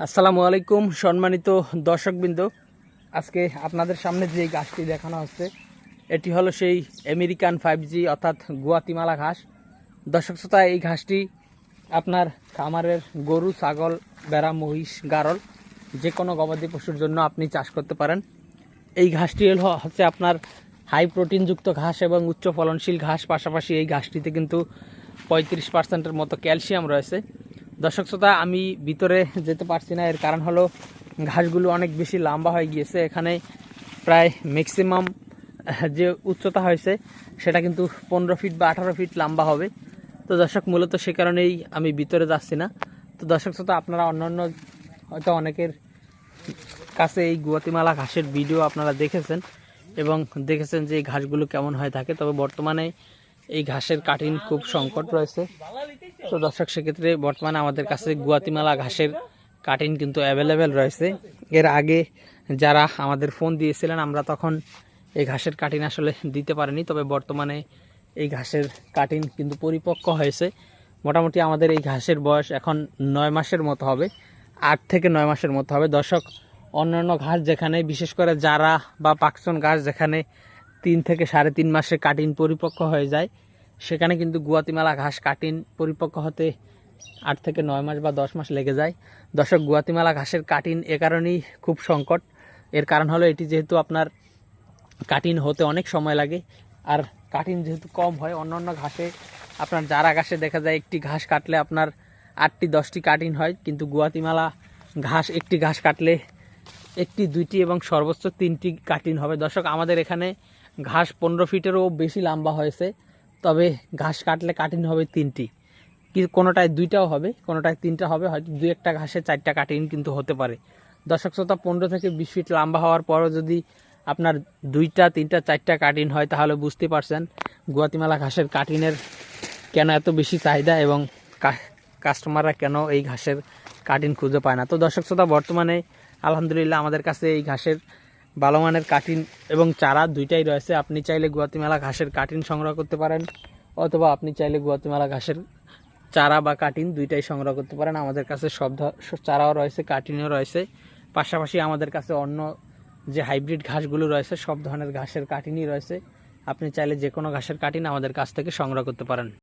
আসসালামু আলাইকুম সম্মানিত দর্শকবৃন্দ। আজকে আপনাদের সামনে যে ঘাসটি দেখানো হচ্ছে এটি হলো সেই আমেরিকান 5G অর্থাৎ গুয়াতিমালা ঘাস। দর্শক শ্রোতা, এই ঘাসটি আপনার খামারের গরু, ছাগল, ভেড়া, মহিষ, গারল যে কোনো গবাদি পশুর জন্য আপনি চাষ করতে পারেন। এই ঘাসটি হচ্ছে আপনার হাই প্রোটিনযুক্ত ঘাস এবং উচ্চ ফলনশীল ঘাস। পাশাপাশি এই ঘাসটিতে কিন্তু 35% মতো ক্যালসিয়াম রয়েছে। দর্শক শ্রোতা, আমি ভিতরে যেতে পারছি না, এর কারণ হলো ঘাসগুলো অনেক বেশি লম্বা হয়ে গিয়েছে। এখানে প্রায় ম্যাক্সিমাম যে উচ্চতা হয়েছে সেটা কিন্তু 15 ফিট বা 18 ফিট লম্বা হবে। তো দর্শক, মূলত সে কারণেই আমি ভিতরে যাচ্ছি না। তো দর্শক শ্রোতা, আপনারা অন্যান্য হয়তো অনেকের কাছে এই গুয়াতিমালা ঘাসের ভিডিও আপনারা দেখেছেন এবং দেখেছেন যে এই ঘাসগুলো কেমন হয়ে থাকে। তবে বর্তমানে এই ঘাসের কাটিং খুব সংকট রয়েছে। তো দর্শক, সেক্ষেত্রে বর্তমানে আমাদের কাছে গুয়াতিমালা ঘাসের কাটিং কিন্তু অ্যাভেলেবেল রয়েছে। এর আগে যারা আমাদের ফোন দিয়েছিলেন আমরা তখন এই ঘাসের কাটিং আসলে দিতে পারিনি। তবে বর্তমানে এই ঘাসের কাটিং কিন্তু পরিপক্ক হয়েছে। মোটামুটি আমাদের এই ঘাসের বয়স এখন 9 মাসের মতো হবে, 8 থেকে 9 মাসের মতো হবে। দর্শক, অন্যান্য ঘাস যেখানে, বিশেষ করে জারা বা পাকচন ঘাস যেখানে 3 থেকে 3.5 মাসে কাটিং পরিপক্ক হয়ে যায়, সেখানে কিন্তু গুয়াতিমালা ঘাস কাটিং পরিপক্ক হতে 8 থেকে 9 মাস বা 10 মাস লেগে যায়। দর্শক, গুয়াতিমালা ঘাসের কাটিং এ কারণেই খুব সংকট। এর কারণ হলো এটি যেহেতু আপনার কাটিং হতে অনেক সময় লাগে, আর কাটিং যেহেতু কম হয়। অন্যান্য ঘাসে আপনার জারা ঘাসে দেখা যায় একটি ঘাস কাটলে আপনার 8টি 10টি কাটিং হয়, কিন্তু গুয়াতিমালা ঘাস একটি ঘাস কাটলে 1টি 2টি এবং সর্বোচ্চ 3টি কাটিং হবে। দর্শক, আমাদের এখানে ঘাস 15 ফিটেরও বেশি লম্বা হয়েছে, তবে ঘাস কাটলে কাটিং হবে 3টি, কোনোটায় 2টাও হবে, কোনোটায় 3টা হবে, হয়তো 2-1টা ঘাসে 4টা কাটিং কিন্তু হতে পারে। দর্শক শ্রোতা, 15 থেকে 20 ফিট লম্বা হওয়ার পরও যদি আপনার 2টা 3টা 4টা কাটিং হয়, তাহলে বুঝতে পারছেন গুয়াতিমালা ঘাসের কাটিংয়ের কেন এত বেশি চাহিদা এবং কাস্টমাররা কেন এই ঘাসের কাটিং খুঁজে পায় না। তো দর্শক শ্রোতা, বর্তমানে আলহামদুলিল্লাহ আমাদের কাছে এই ঘাসের ভালো মানের কাটিং এবং চারা দুইটাই রয়েছে। আপনি চাইলে গুয়াতিমালা ঘাসের কাটিং সংগ্রহ করতে পারেন, অথবা আপনি চাইলে গুয়াতিমালা ঘাসের চারা বা কাটিং দুইটাই সংগ্রহ করতে পারেন। আমাদের কাছে সব চারাও রয়েছে, কাটিংও রয়েছে। পাশাপাশি আমাদের কাছে অন্য যে হাইব্রিড ঘাসগুলো রয়েছে সব ধরনের ঘাসের কাটিংই রয়েছে। আপনি চাইলে যে কোনো ঘাসের কাটিং আমাদের কাছ থেকে সংগ্রহ করতে পারেন।